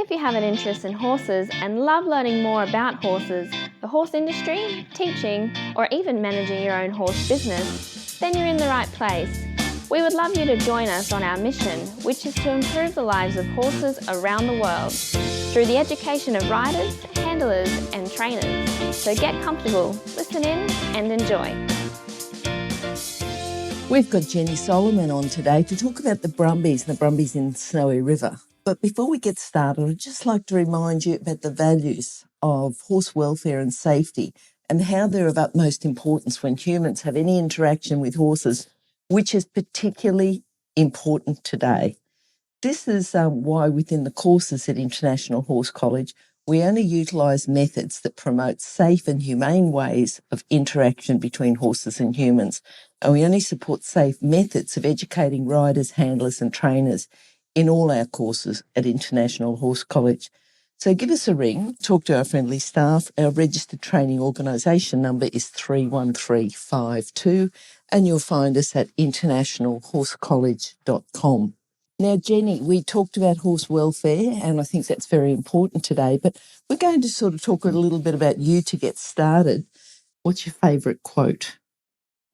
If you have an interest in horses and love learning more about horses, the horse industry, teaching, or even managing your own horse business, then you're in the right place. We would love you to join us on our mission, which is to improve the lives of horses around the world through the education of riders, handlers, and trainers. So get comfortable, listen in, and enjoy. We've got Jenny Solomon on today to talk about the Brumbies and the Brumbies in Snowy River. But before we get started, I'd just like to remind you about the values of horse welfare and safety and how they're of utmost importance when humans have any interaction with horses, which is particularly important today. This is why within the courses at International Horse College, we only utilise methods that promote safe and humane ways of interaction between horses and humans. And we only support safe methods of educating riders, handlers and trainers in all our courses at International Horse College. So give us a ring, talk to our friendly staff. Our registered training organisation number is 31352 and you'll find us at internationalhorsecollege.com. Now, Jenny, we talked about horse welfare, and I think that's very important today, but we're going to sort of talk a little bit about you to get started. What's your favourite quote?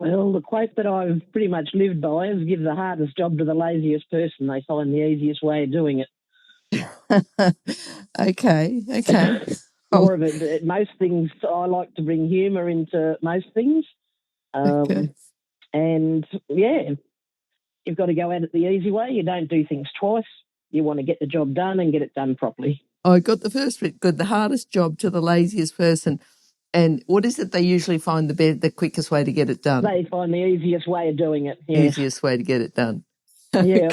Well, the quote that I've pretty much lived by is give the hardest job to the laziest person. They find the easiest way of doing it. Okay. More of it. Most things, I like to bring humour into most things. Okay. And, yeah, you've got to go at it the easy way. You don't do things twice. You want to get the job done and get it done properly. I got the first bit good. The hardest job to the laziest person. And what is it they usually find the quickest way to get it done? They find the easiest way of doing it. Yeah. Easiest way to get it done. Yeah.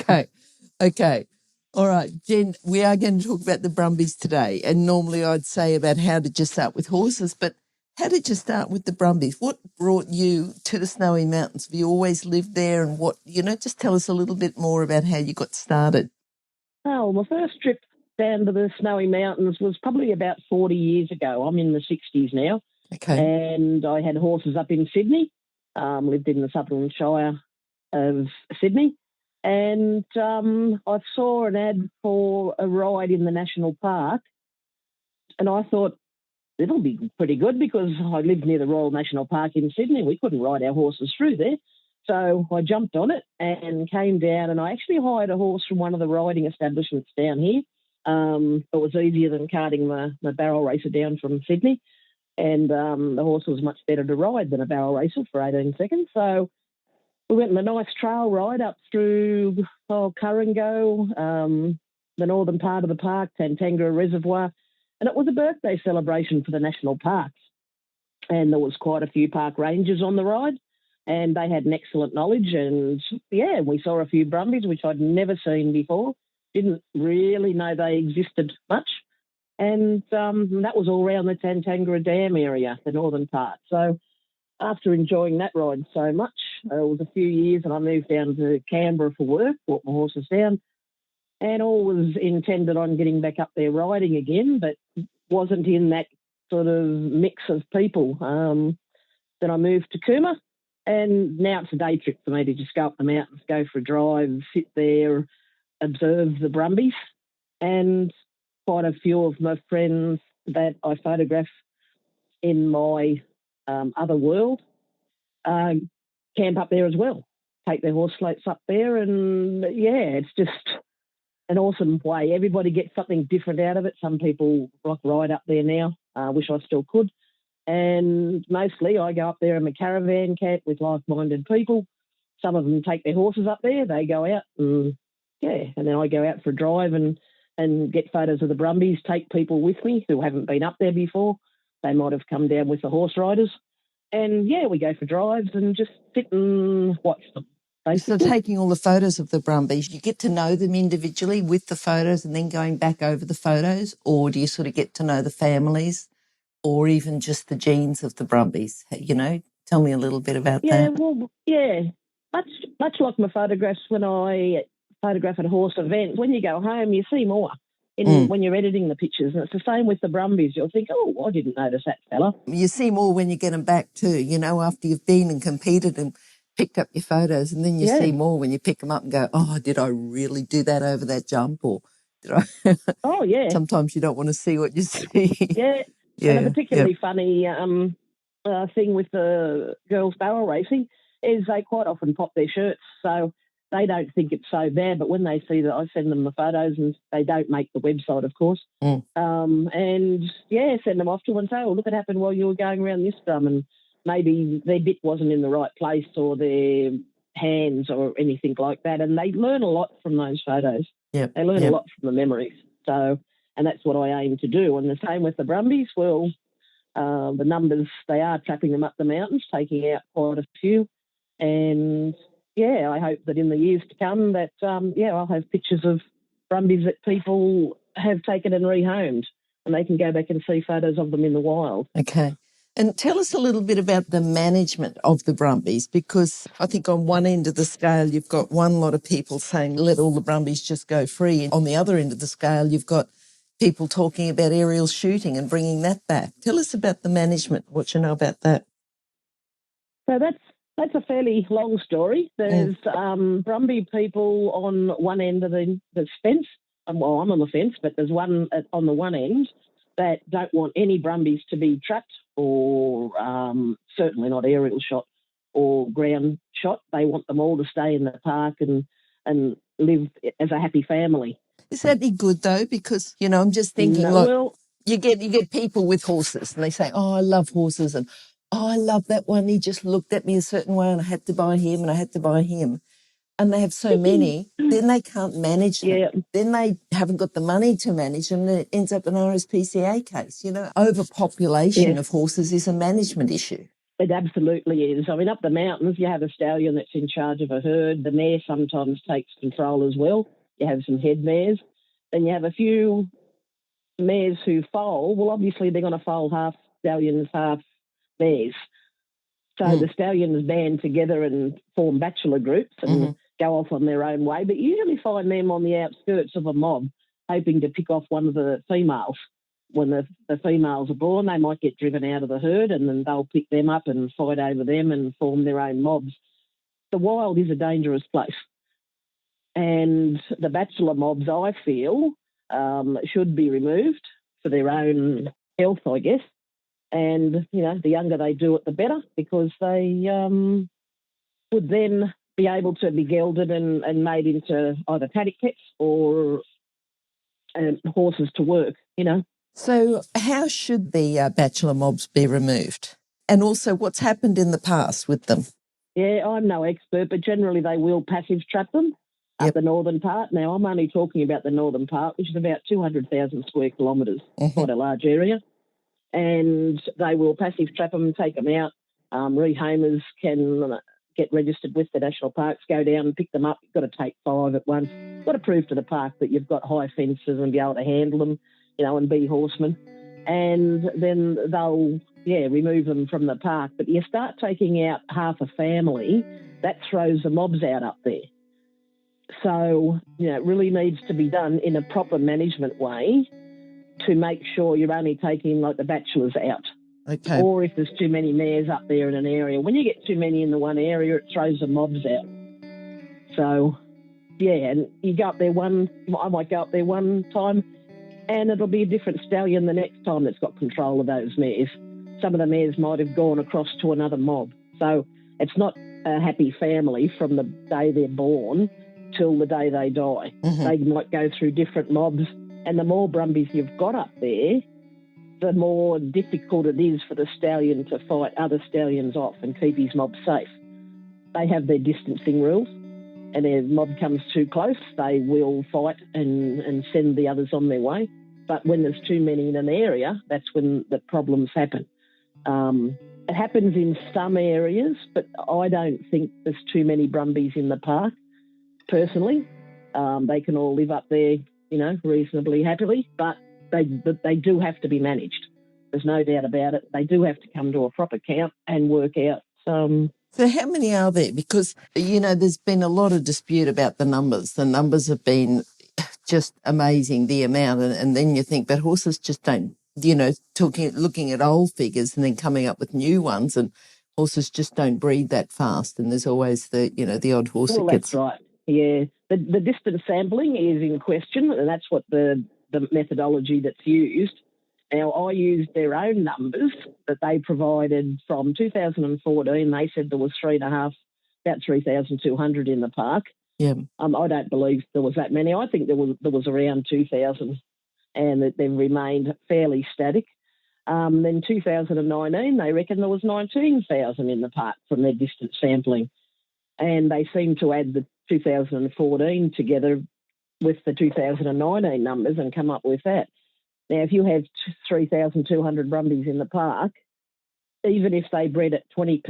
Okay. All right, Jen, we are going to talk about the Brumbies today. And normally I'd say about how did you start with horses, but how did you start with the Brumbies? What brought you to the Snowy Mountains? Have you always lived there? And just tell us a little bit more about how you got started. Oh, my first trip down to the Snowy Mountains was probably about 40 years ago. I'm in the 60s now. Okay. And I had horses up in Sydney, lived in the Southern Shire of Sydney. And I saw an ad for a ride in the national park. And I thought, it'll be pretty good because I lived near the Royal National Park in Sydney. We couldn't ride our horses through there. So I jumped on it and came down, and I actually hired a horse from one of the riding establishments down here. It was easier than carting the barrel racer down from Sydney. And the horse was much better to ride than a barrel racer for 18 seconds. So we went on a nice trail ride up through Currango, the northern part of the park, Tantangara Reservoir. And it was a birthday celebration for the national parks. And there was quite a few park rangers on the ride. And they had an excellent knowledge. And, yeah, we saw a few Brumbies, which I'd never seen before. Didn't really know they existed much. And that was all around the Tantangara Dam area, the northern part. So after enjoying that ride so much, it was a few years and I moved down to Canberra for work, brought my horses down, and all was intended on getting back up there riding again, but wasn't in that sort of mix of people. Then I moved to Cooma, and now it's a day trip for me to just go up the mountains, go for a drive, sit there, observe the Brumbies, and quite a few of my friends that I photograph in my other world camp up there as well, take their horse floats up there, and, yeah, it's just an awesome way. Everybody gets something different out of it. Some people like ride up there now. Wish I still could. And mostly I go up there in my caravan camp with like-minded people. Some of them take their horses up there. They go out and, yeah, and then I go out for a drive and get photos of the Brumbies, take people with me who haven't been up there before. They might have come down with the horse riders. And, yeah, we go for drives and just sit and watch them. So taking all the photos of the Brumbies, you get to know them individually with the photos and then going back over the photos, or do you sort of get to know the families or even just the genes of the Brumbies? Tell me a little bit about that. Yeah, well, yeah, much like my photographs when I photograph at a horse event, when you go home you see more when you're editing the pictures. And it's the same with the Brumbies. You'll think, oh, I didn't notice that fella. You see more when you get them back too, after you've been and competed and picked up your photos, and then you see more when you pick them up and go, oh, did I really do that over that jump, or Oh, yeah. Sometimes you don't want to see what you see. Yeah. And a Yeah. particularly funny thing with the girls barrel racing is they quite often pop their shirts. So they don't think it's so bad. But when they see that I send them the photos, and they don't make the website, of course, and, send them off to and say, oh, look, it happened while you were going around this drum, and maybe their bit wasn't in the right place or their hands or anything like that. And they learn a lot from those photos. Yep. They learn a lot from the memories. So, and that's what I aim to do. And the same with the Brumbies. Well, the numbers, they are trapping them up the mountains, taking out quite a few. And, I hope that in the years to come that, I'll have pictures of Brumbies that people have taken and rehomed, and they can go back and see photos of them in the wild. Okay. And tell us a little bit about the management of the Brumbies, because I think on one end of the scale, you've got one lot of people saying, let all the Brumbies just go free. And on the other end of the scale, you've got people talking about aerial shooting and bringing that back. Tell us about the management, what you know about that. So that's a fairly long story. There's Brumby people on one end of the fence. Well, I'm on the fence, but there's one on the one end that don't want any Brumbies to be trapped or certainly not aerial shot or ground shot. They want them all to stay in the park and live as a happy family. Is that any good though? Because, I'm just thinking you get people with horses and they say, oh, I love horses, and oh, I love that one. He just looked at me a certain way and I had to buy him and I had to buy him. And they have so many, then they can't manage them. Yeah. Then they haven't got the money to manage them, and it ends up an RSPCA case. Overpopulation of horses is a management issue. It absolutely is. I mean, up the mountains, you have a stallion that's in charge of a herd. The mare sometimes takes control as well. You have some head mares. Then you have a few mares who foal. Well, obviously, they're going to foal half stallions, half mares. So the stallions band together and form bachelor groups and go off on their own way. But you usually find them on the outskirts of a mob, hoping to pick off one of the females. When the females are born, they might get driven out of the herd, and then they'll pick them up and fight over them and form their own mobs. The wild is a dangerous place. And the bachelor mobs, I feel, should be removed for their own health, I guess. And, the younger they do it, the better, because they would then be able to be gelded and made into either paddock pets or horses to work, So how should the bachelor mobs be removed? And also, what's happened in the past with them? Yeah, I'm no expert, but generally they will passive trap them up the northern part. Now, I'm only talking about the northern part, which is about 200,000 square kilometres, quite a large area. And they will passive trap them and take them out. Rehomers can get registered with the national parks, go down and pick them up. You've got to take 5 at once. You've got to prove to the park that you've got high fences and be able to handle them, and be horsemen. And then they'll, remove them from the park. But you start taking out half a family, that throws the mobs out up there. So, it really needs to be done in a proper management way to make sure you're only taking, like, the bachelors out. Okay. Or if there's too many mares up there in an area. When you get too many in the one area, it throws the mobs out. So, and you go up there I might go up there one time and it'll be a different stallion the next time that's got control of those mares. Some of the mares might have gone across to another mob. So it's not a happy family from the day they're born till the day they die. They might go through different mobs, and the more Brumbies you've got up there, the more difficult it is for the stallion to fight other stallions off and keep his mob safe. They have their distancing rules, and if a mob comes too close, they will fight and send the others on their way. But when there's too many in an area, that's when the problems happen. It happens in some areas, but I don't think there's too many Brumbies in the park, personally. They can all live up there, reasonably happily, but they do have to be managed. There's no doubt about it. They do have to come to a proper count and work out. So how many are there? Because, there's been a lot of dispute about the numbers. The numbers have been just amazing, the amount. And then you think, but horses just don't, looking at old figures and then coming up with new ones, and horses just don't breed that fast. And there's always the odd horse that gets... That's right. Yeah. The distance sampling is in question, and that's what the methodology that's used. Now, I used their own numbers that they provided from 2014. They said there was about 3,200 in the park. Yeah. I don't believe there was that many. I think there was around 2,000, and that they've remained fairly static. Then 2019, they reckon there was 19,000 in the park from their distance sampling. And they seem to add the 2014 together with the 2019 numbers and come up with that. Now, if you have 3,200 Brumbies in the park, even if they bred at 20%,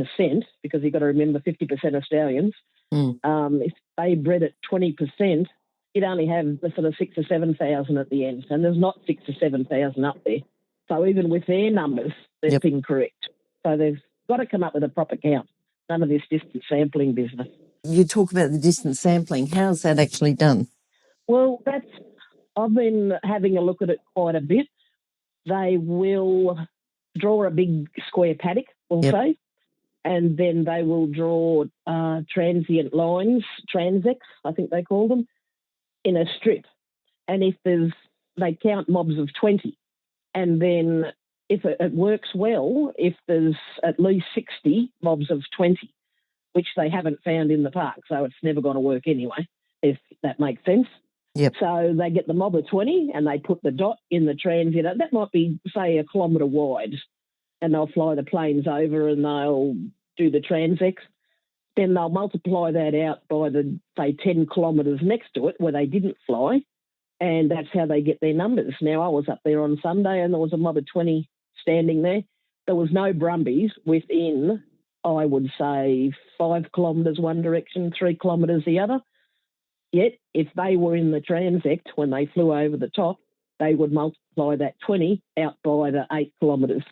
because you've got to remember 50% are stallions, if they bred at 20%, you'd only have the sort of 6,000 or 7,000 at the end, and there's not 6,000 or 7,000 up there. So even with their numbers, that's incorrect. So they've got to come up with a proper count. None of this distance sampling business. You talk about the distance sampling. How's that actually done? Well, I've been having a look at it quite a bit. They will draw a big square paddock, we'll say, and then they will draw transient lines, transects, I think they call them, in a strip. And if they count mobs of 20. And then if it works well, if there's at least 60 mobs of 20, which they haven't found in the park, so it's never going to work anyway, if that makes sense. Yep. So they get the mob of 20 and they put the dot in the transient. That might be, say, 1 kilometre wide, and they'll fly the planes over and they'll do the transects. Then they'll multiply that out by the, say, 10 kilometres next to it where they didn't fly, and that's how they get their numbers. Now, I was up there on Sunday and there was a mob of 20 standing there. There was no Brumbies within, I would say, 5 kilometres one direction, 3 kilometres the other. Yet, if they were in the transect when they flew over the top, they would multiply that 20 out by the 8 kilometres.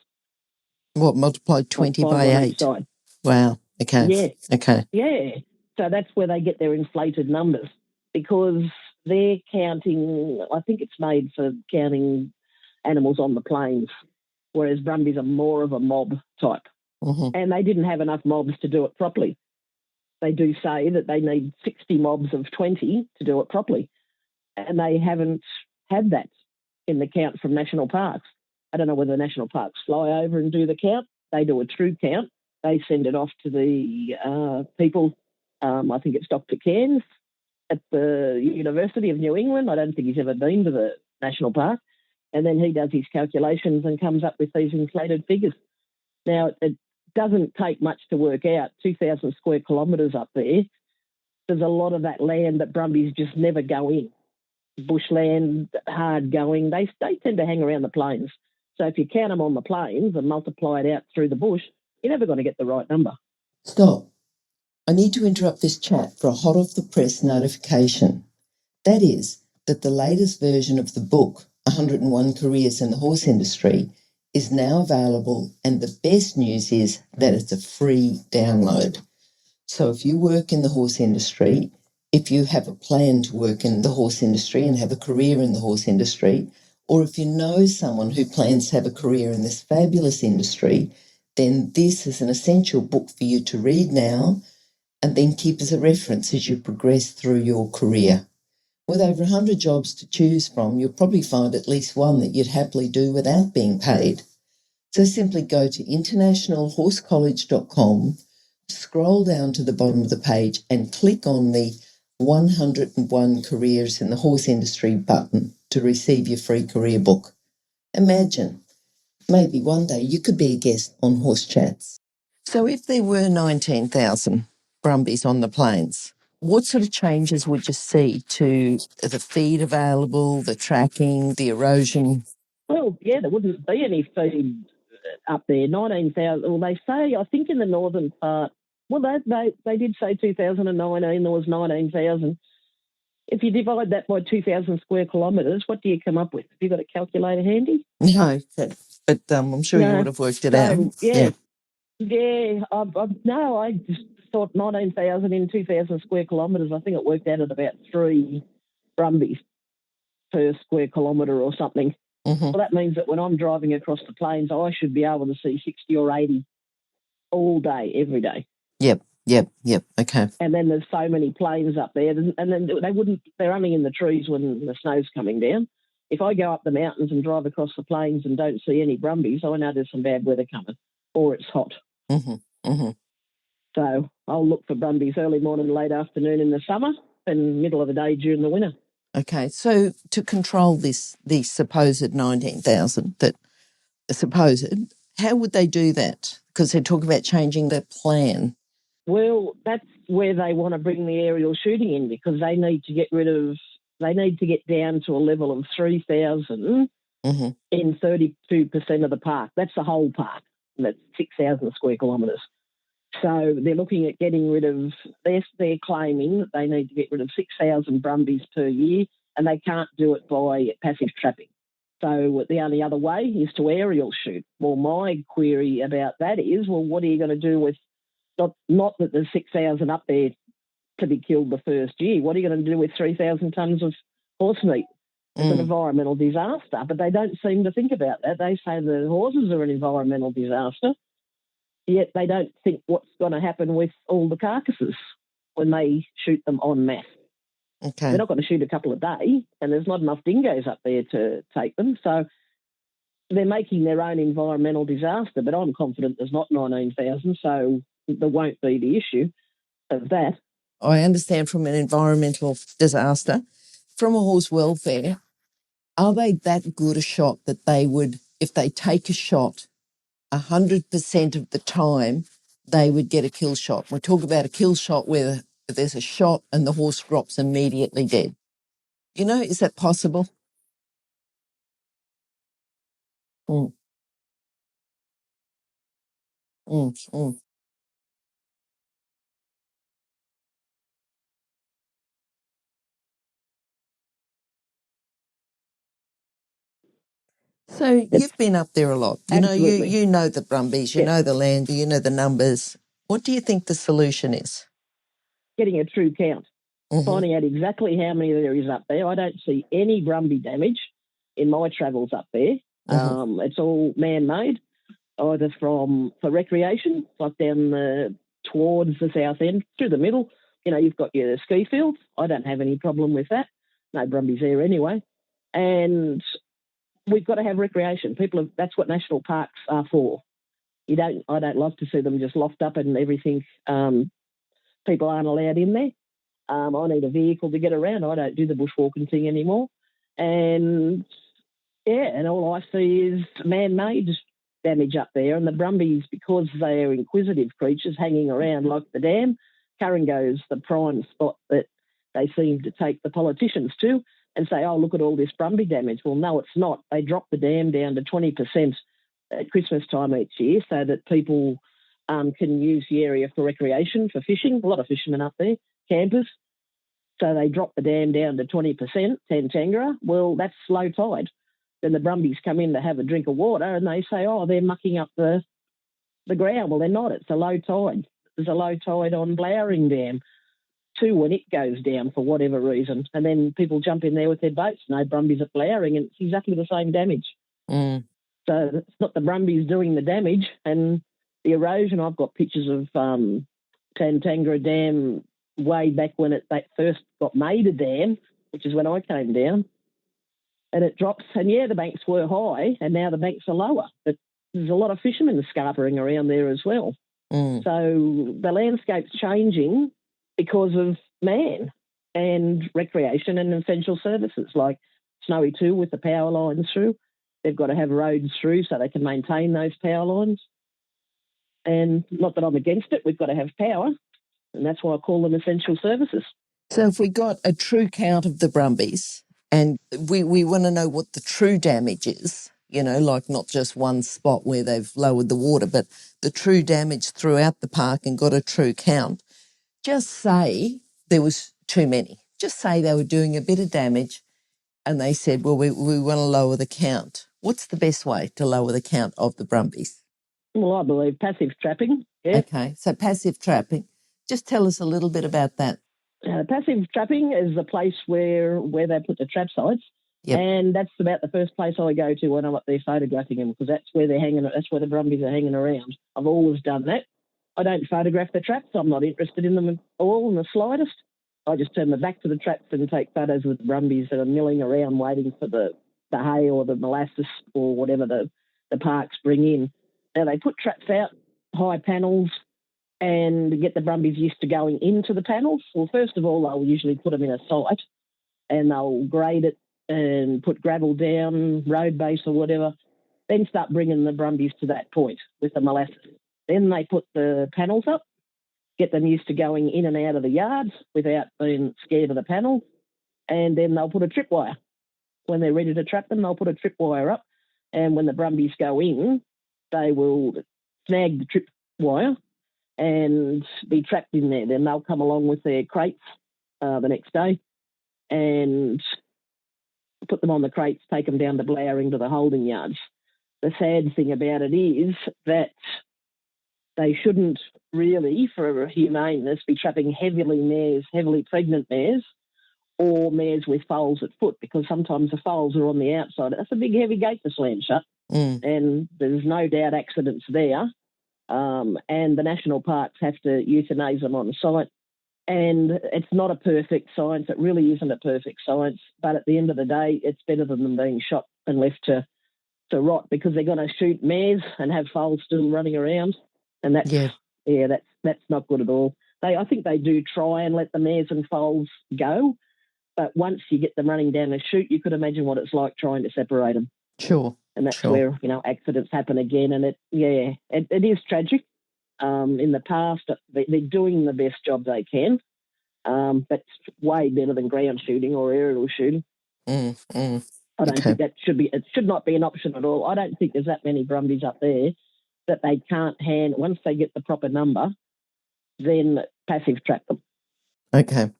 What, multiply 20 by 8? Side. Wow. Okay. Yeah. Okay. Yeah. So that's where they get their inflated numbers, because they're counting, I think it's made for counting animals on the plains, whereas Brumbies are more of a mob type. Mm-hmm. And they didn't have enough mobs to do it properly. They do say that they need 60 mobs of 20 to do it properly, and they haven't had that in the count from national parks. I don't know whether national parks fly over and do the count. They do a true count. They send it off to the people. I think it's Dr. Cairns at the University of New England. I don't think he's ever been to the national park. And then he does his calculations and comes up with these inflated figures. Now, it doesn't take much to work out 2,000 square kilometres up there. There's a lot of that land that Brumbies just never go in. Bushland, hard going. They tend to hang around the plains. So if you count them on the plains and multiply it out through the bush, you're never going to get the right number. Stop. I need to interrupt this chat for a hot off the press notification. That is, that the latest version of the book, 101 Careers in the Horse Industry, is now available, and the best news is that it's a free download. So if you work in the horse industry, if you have a plan to work in the horse industry and have a career in the horse industry, or if you know someone who plans to have a career in this fabulous industry, then this is an essential book for you to read now and then keep as a reference as you progress through your career. With over 100 jobs to choose from, you'll probably find at least one that you'd happily do without being paid. So simply go to internationalhorsecollege.com, scroll down to the bottom of the page and click on the 101 Careers in the Horse Industry button to receive your free career book. Imagine, maybe one day you could be a guest on Horse Chats. So if there were 19,000 Brumbies on the plains, what sort of changes would you see to the feed available, the tracking, the erosion? Well, yeah, there wouldn't be any feed up there. 19,000. Well, they say, I think in the northern part, well, they did say 2019 there was 19,000. If you divide that by 2,000 square kilometres, what do you come up with? Have you got a calculator handy? No, but I'm sure you would have worked it out. Yeah. I just thought 19,000 in 2,000 square kilometres. I think it worked out at about 3 Brumbies per square kilometre or something. Mm-hmm. Well, that means that when I'm driving across the plains, I should be able to see 60 or 80 all day, every day. Yep. Yep. Okay. And then there's so many planes up there, and then they're only in the trees when the snow's coming down. If I go up the mountains and drive across the plains and don't see any Brumbies, I know there's some bad weather coming, or it's hot. So I'll look for Brumbies early morning, late afternoon in the summer, and middle of the day during the winter. Okay, so to control the supposed 19,000 that are supposed, how would they do that? Because they're talking about changing their plan. Well, that's where they want to bring the aerial shooting in, because they need to get down to a level of 3,000 in 32% of the park. That's the whole park. That's 6,000 square kilometres. So they're looking at getting rid of, they're claiming that they need to get rid of 6,000 Brumbies per year, and they can't do it by passive trapping. So the only other way is to aerial shoot. Well, my query about that is, well, what are you going to do with, not that there's 6,000 up there to be killed the first year, what are you going to do with 3,000 tonnes of horse meat? It's an environmental disaster, but they don't seem to think about that. They say the horses are an environmental disaster, yet they don't think what's going to happen with all the carcasses when they shoot them en masse. Okay. They're not going to shoot a couple a day, and there's not enough dingoes up there to take them. So they're making their own environmental disaster, but I'm confident there's not 19,000, so there won't be the issue of that. I understand from an environmental disaster. From a horse welfare, are they that good a shot that they would, if they take a shot 100% of the time, they would get a kill shot? We talk about a kill shot where there's a shot and the horse drops immediately dead. You know, is that possible? Mm. Mm. Mm. So you've been up there a lot. You know, Absolutely. you know the Brumbies, you know the land, you know the numbers. What do you think the solution is? Getting a true count, finding out exactly how many there is up there. I don't see any Brumbie damage in my travels up there. It's all man-made, either for recreation, like down towards the south end, through the middle. You know, you've got your ski fields. I don't have any problem with that. No Brumbies there anyway. And we've got to have recreation. That's what national parks are for. I don't love to see them just locked up and everything. People aren't allowed in there. I need a vehicle to get around. I don't do the bushwalking thing anymore. And and all I see is man-made damage up there. And the Brumbies, because they are inquisitive creatures hanging around like the dam, Caringo's the prime spot that they seem to take the politicians to and say, oh, look at all this Brumbie damage. Well, no, it's not. They drop the dam down to 20% at Christmas time each year so that people can use the area for recreation, for fishing. A lot of fishermen up there, campers. So they drop the dam down to 20%, Tantangara. Well, that's low tide. Then the Brumbies come in to have a drink of water and they say, oh, they're mucking up the ground. Well, they're not. It's a low tide. There's a low tide on Blowering Dam too when it goes down for whatever reason. And then people jump in there with their boats. No Brumbies at Blowering, and it's exactly the same damage. So it's not the Brumbies doing the damage. And the erosion, I've got pictures of Tantangara Dam way back when they first got made a dam, which is when I came down. And it drops, and the banks were high, and now the banks are lower. But there's a lot of fishermen scarpering around there as well. So the landscape's changing because of man and recreation and essential services like Snowy 2 with the power lines through. They've got to have roads through so they can maintain those power lines. And not that I'm against it, we've got to have power, and that's why I call them essential services. So if we got a true count of the Brumbies and we want to know what the true damage is, you know, like not just one spot where they've lowered the water, but the true damage throughout the park and got a true count, just say there was too many. Just say they were doing a bit of damage and they said, well, we want to lower the count. What's the best way to lower the count of the Brumbies? Well, I believe passive trapping, Okay, so passive trapping. Just tell us a little bit about that. Passive trapping is the place where they put the trap sites. And that's about the first place I go to when I'm up there photographing them, because that's where they're hanging. That's where the Brumbies are hanging around. I've always done that. I don't photograph the traps. I'm not interested in them at all in the slightest. I just turn my back to the traps and take photos with the Brumbies that are milling around waiting for the hay or the molasses or whatever the parks bring in. Now, they put traps out, high panels, and get the Brumbies used to going into the panels. Well, first of all, they'll usually put them in a site and they'll grade it and put gravel down, road base or whatever, then start bringing the Brumbies to that point with the molasses. Then they put the panels up, get them used to going in and out of the yards without being scared of the panel, and then they'll put a tripwire. When they're ready to trap them, they'll put a tripwire up, and when the Brumbies go in, they will snag the tripwire and be trapped in there. Then they'll come along with their crates the next day and put them on the crates, take them down to Blowering to the holding yards. The sad thing about it is that they shouldn't really, for humaneness, be trapping heavily pregnant mares or mares with foals at foot, because sometimes the foals are on the outside. That's a big, heavy gate to slam shut, and there's no doubt accidents there. And the national parks have to euthanize them on site. And it's not a perfect science. It really isn't a perfect science. But at the end of the day, it's better than them being shot and left to rot, because they're going to shoot mares and have foals still running around. And that's not good at all. I think they do try and let the mares and foals go, but once you get them running down the chute, you could imagine what it's like trying to separate them. Sure. And that's where, accidents happen again. And it is tragic. In the past, they're doing the best job they can, but it's way better than ground shooting or aerial shooting. I don't think it should not be an option at all. I don't think there's that many Brumbies up there that they can't handle. Once they get the proper number, then passive trap them. Okay.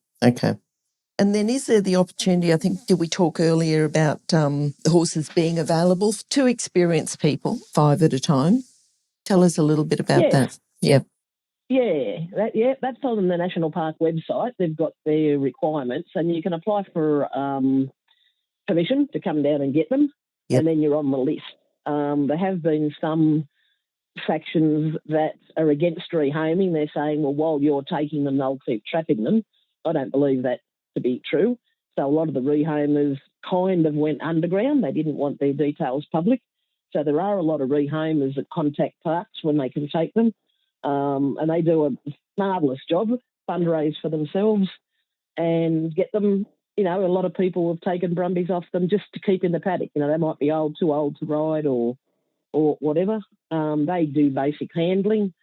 And then is there the opportunity, I think, did we talk earlier about horses being available to experienced people, 5 at a time? Tell us a little bit about that. Yeah. Yeah, that's on the National Park website. They've got their requirements, and you can apply for permission to come down and get them, and then you're on the list. There have been some factions that are against rehoming. They're saying, well, while you're taking them, they'll keep trapping them. I don't believe that to be true. So a lot of the rehomers kind of went underground. They didn't want their details public. So there are a lot of rehomers that contact parks when they can take them, and they do a marvellous job, fundraise for themselves and get them. A lot of people have taken Brumbies off them just to keep in the paddock. They might be too old to ride or whatever. They do basic handling,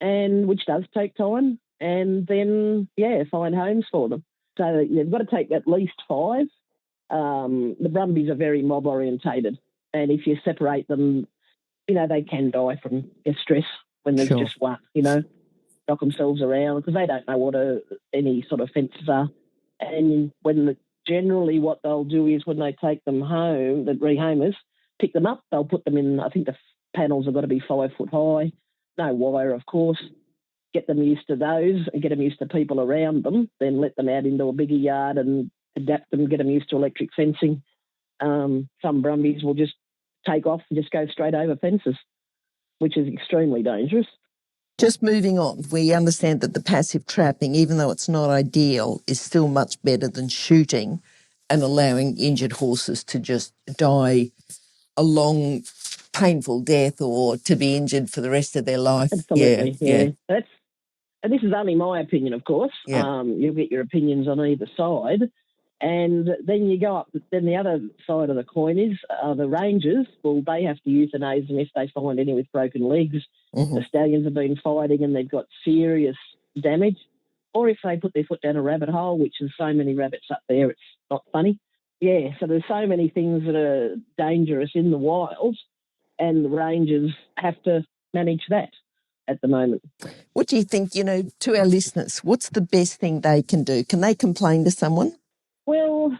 and which does take time, and then, find homes for them. So you've got to take at least 5. The Brumbies are very mob orientated, and if you separate them, they can die from stress when there's just one, knock themselves around because they don't know what any sort of fences are. And generally what they'll do is when they take them home, the rehomers pick them up, they'll put them in, I think the panels have got to be 5 foot high, no wire, of course, get them used to those and get them used to people around them, then let them out into a bigger yard and adapt them, get them used to electric fencing. Some Brumbies will just take off and just go straight over fences, which is extremely dangerous. Just moving on, we understand that the passive trapping, even though it's not ideal, is still much better than shooting and allowing injured horses to just die a long, painful death or to be injured for the rest of their life. Absolutely, yeah. And this is only my opinion, of course. Yeah. You'll get your opinions on either side. And then you go up, then the other side of the coin is the rangers, well, they have to euthanise them if they find any with broken legs. Mm-hmm. The stallions have been fighting and they've got serious damage. Or if they put their foot down a rabbit hole, which there's so many rabbits up there, it's not funny. Yeah, so there's so many things that are dangerous in the wild, and the rangers have to manage that at the moment. What do you think, to our listeners, what's the best thing they can do? Can they complain to someone? Well,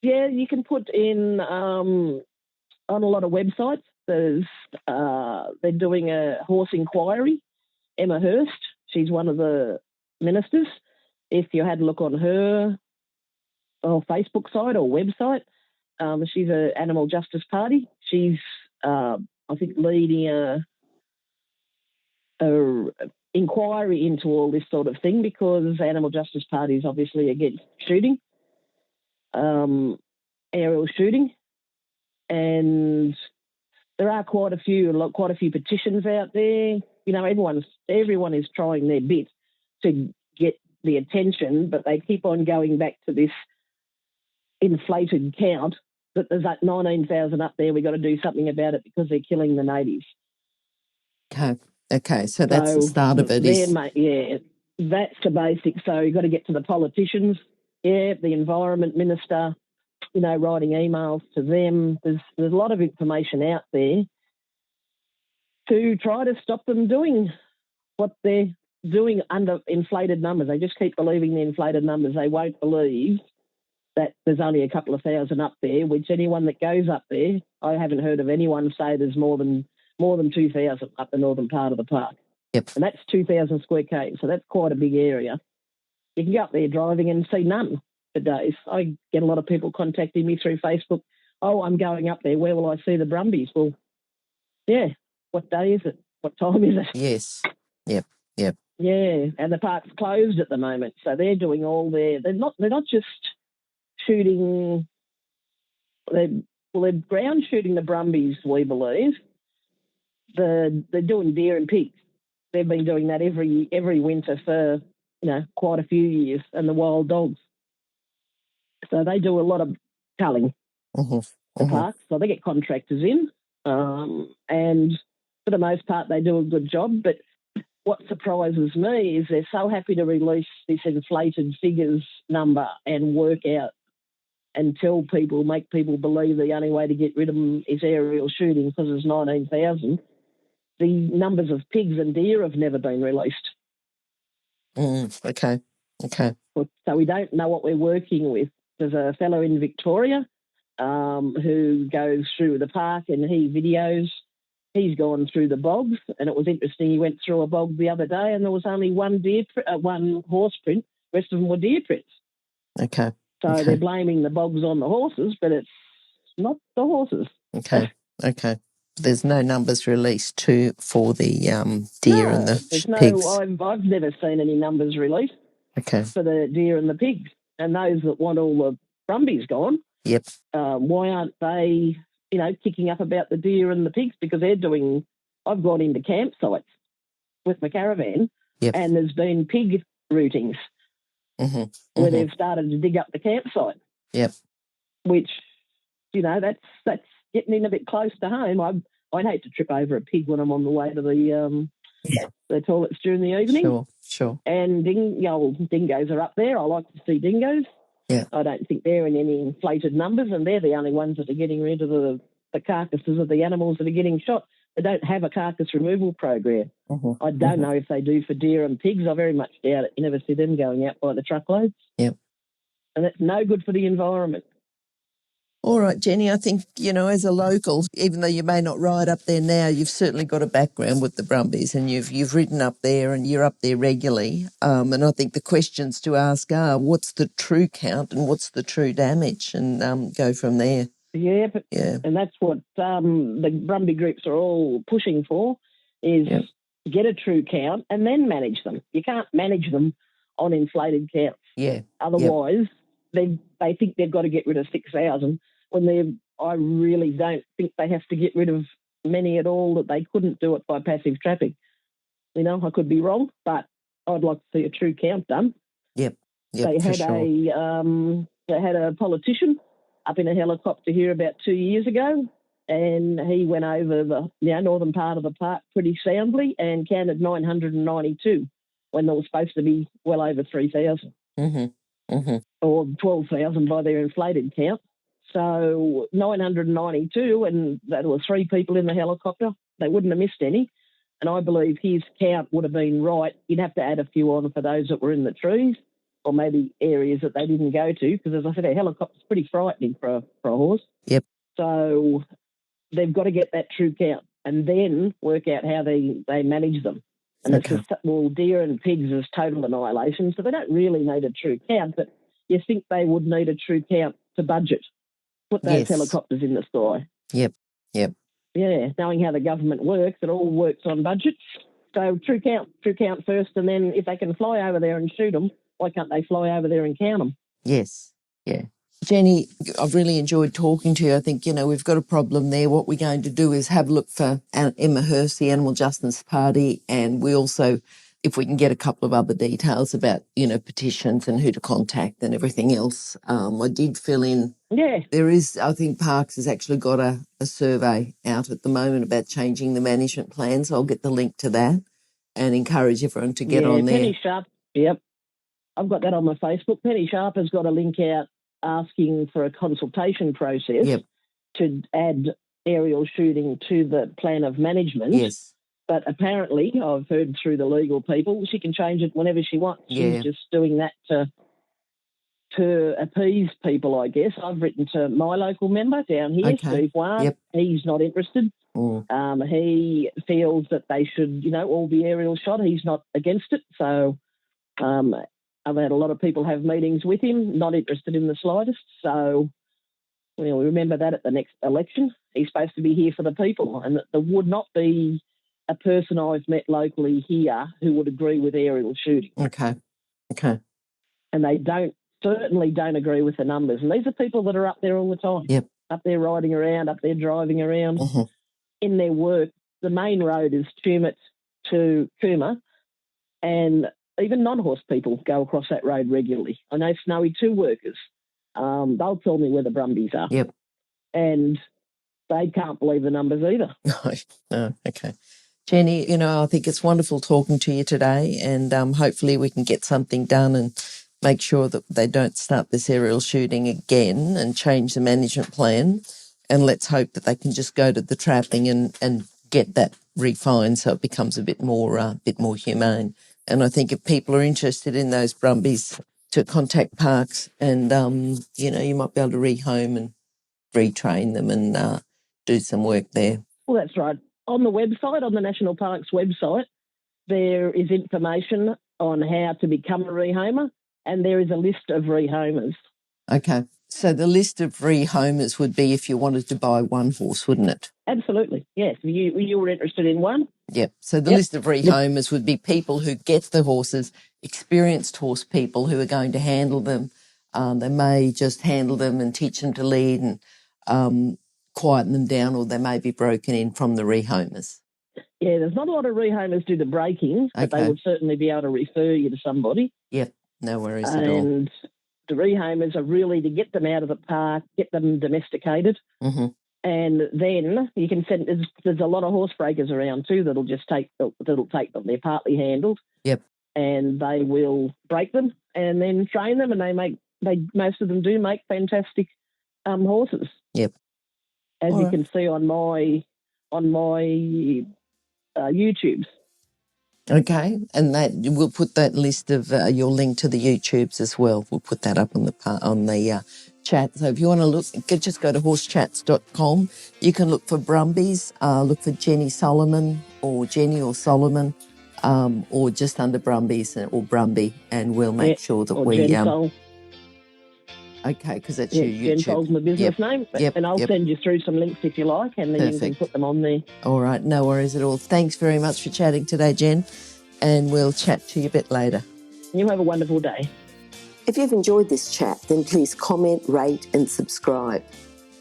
yeah, you can put in on a lot of websites. They're doing a horse inquiry. Emma Hurst, she's one of the ministers. If you had a look on her Facebook site or website, she's an Animal Justice Party. She's, I think, leading inquiry into all this sort of thing, because Animal Justice Party is obviously against shooting, aerial shooting, and there are quite a few petitions out there. You know, everyone is trying their bit to get the attention, but they keep on going back to this inflated count that there's that 19,000 up there. We've got to do something about it because they're killing the natives. Okay. So that's the start of it. Yeah, that's the basic. So you've got to get to the politicians. Yeah, the Environment Minister, you know, writing emails to them. There's a lot of information out there to try to stop them doing what they're doing under inflated numbers. They just keep believing the inflated numbers. They won't believe that there's only a couple of thousand up there, which anyone that goes up there, I haven't heard of anyone say there's more than 2,000 up the northern part of the park. Yep. And that's 2,000 square k's, so that's quite a big area. You can go up there driving and see none for days. I get a lot of people contacting me through Facebook. Oh, I'm going up there. Where will I see the Brumbies? Well, yeah, what day is it? What time is it? Yes. Yep. Yeah, and the park's closed at the moment, so they're doing all they're not just shooting. They're ground shooting the Brumbies, we believe. They're doing deer and pigs. They've been doing that every winter for, you know, quite a few years, and the wild dogs. So they do a lot of culling the parks. So they get contractors in, and for the most part they do a good job. But what surprises me is they're so happy to release this inflated figures number and work out and make people believe the only way to get rid of them is aerial shooting because there's 19,000. The numbers of pigs and deer have never been released. Okay. So we don't know what we're working with. There's a fellow in Victoria who goes through the park and he videos. He's gone through the bogs, and it was interesting. He went through a bog the other day, and there was only one horse print. The rest of them were deer prints. Okay. So they're blaming the bogs on the horses, but it's not the horses. Okay. There's no numbers released for the deer and the pigs. I've never seen any numbers released. Okay. For the deer and the pigs, and those that want all the Brumbies gone. Yep. Why aren't they, you know, kicking up about the deer and the pigs? Because I've gone into campsites with my caravan, and there's been pig routings where they've started to dig up the campsite. Yep. Which, you know, that's getting in a bit close to home. I'd hate to trip over a pig when I'm on the way to the toilets during the evening. Sure. And dingoes are up there. I like to see dingoes. Yeah. I don't think they're in any inflated numbers, and they're the only ones that are getting rid of the carcasses of the animals that are getting shot. They don't have a carcass removal program. I don't know if they do for deer and pigs. I very much doubt it. You never see them going out by the truckloads. Yep. And that's no good for the environment. All right, Jenny, I think, you know, as a local, even though you may not ride up there now, you've certainly got a background with the Brumbies, and you've ridden up there and you're up there regularly. And I think the questions to ask are, what's the true count and what's the true damage, and go from there. Yeah, and that's what the Brumby groups are all pushing for, is get a true count and then manage them. You can't manage them on inflated counts. Yeah. Otherwise, they think they've got to get rid of 6,000 when I really don't think they have to get rid of many at all, that they couldn't do it by passive trapping. You know, I could be wrong, but I'd like to see a true count done. Yep, they had a politician up in a helicopter here about 2 years ago, and he went over the northern part of the park pretty soundly and counted 992 when there was supposed to be well over 3,000. Or 12,000 by their inflated count. So 992, and there were 3 people in the helicopter. They wouldn't have missed any. And I believe his count would have been right. You'd have to add a few on for those that were in the trees, or maybe areas that they didn't go to, because, as I said, a helicopter's pretty frightening for a horse. Yep. So they've got to get that true count and then work out how they manage them. And it's just, deer and pigs is total annihilation, so they don't really need a true count, but you think they would need a true count to budget, put those helicopters in the sky. Yep. Yeah, knowing how the government works, it all works on budgets. So true count first, and then if they can fly over there and shoot them, why can't they fly over there and count them? Yes, yeah. Jenny, I've really enjoyed talking to you. I think, we've got a problem there. What we're going to do is have a look for Emma Hurst, the Animal Justice Party, and we also, if we can get a couple of other details about, petitions and who to contact and everything else. I did fill in. Yeah. There is, I think Parks has actually got a survey out at the moment about changing the management plan, so I'll get the link to that and encourage everyone to get on there. Penny Sharp, yep. I've got that on my Facebook. Penny Sharp has got a link out asking for a consultation process to add aerial shooting to the plan of management. Yes. But apparently, I've heard through the legal people, she can change it whenever she wants. Yeah. She's just doing that to appease people, I guess. I've written to my local member down here, Steve Ward. Yep. He's not interested. He feels that they should, all be aerial shot. He's not against it. So I've had a lot of people have meetings with him, not interested in the slightest. So we remember that at the next election. He's supposed to be here for the people, and there would not be a person I've met locally here who would agree with aerial shooting. Okay. And they certainly don't agree with the numbers. And these are people that are up there all the time. Yep. Up there riding around, up there driving around. Mm-hmm. In their work, the main road is Tumut to Cooma, and even non-horse people go across that road regularly. I know Snowy 2 workers. They'll tell me where the Brumbies are. Yep. And they can't believe the numbers either. No, okay. Jenny, I think it's wonderful talking to you today, and hopefully we can get something done and make sure that they don't start this aerial shooting again and change the management plan. And let's hope that they can just go to the trapping and get that refined so it becomes a bit more humane. And I think if people are interested in those Brumbies, to contact Parks, and you might be able to rehome and retrain them and do some work there. Well, that's right. On the website, on the National Parks website, there is information on how to become a rehomer, and there is a list of rehomers. Okay. So the list of rehomers would be if you wanted to buy one horse, wouldn't it? Absolutely, yes. You were interested in one? Yep. So the list of rehomers would be people who get the horses, experienced horse people who are going to handle them. They may just handle them and teach them to lead and quieten them down, or they may be broken in from the rehomers. Yeah, there's not a lot of rehomers do the breakings, but they would certainly be able to refer you to somebody. Yep, no worries at all. And the rehomers are really to get them out of the park, get them domesticated, and then you can send. There's a lot of horse breakers around too that'll take them. They're partly handled. Yep. And they will break them and then train them, and most of them do make fantastic horses. Yep. As you can see on my YouTubes. Okay, and that we'll put that list of your link to the YouTubes as well. We'll put that up on the chat. So if you want to look, just go to horsechats.com. You can look for Brumbies, look for Jenny Solomon or Jenny or Solomon, or just under Brumbies or Brumby, and we'll make sure that we. Okay, because that's your YouTube. Jen Sol's my business name, and I'll send you through some links if you like, and then you can put them on there. All right, no worries at all. Thanks very much for chatting today, Jen, and we'll chat to you a bit later. You have a wonderful day. If you've enjoyed this chat, then please comment, rate and subscribe.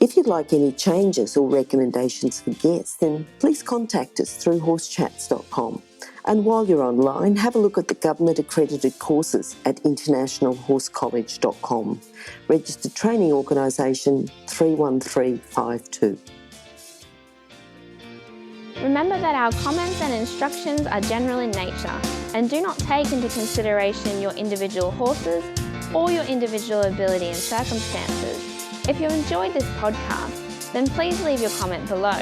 If you'd like any changes or recommendations for guests, then please contact us through horsechats.com. And while you're online, have a look at the government-accredited courses at internationalhorsecollege.com. Registered Training Organisation 31352. Remember that our comments and instructions are general in nature and do not take into consideration your individual horses or your individual ability and circumstances. If you enjoyed this podcast, then please leave your comment below.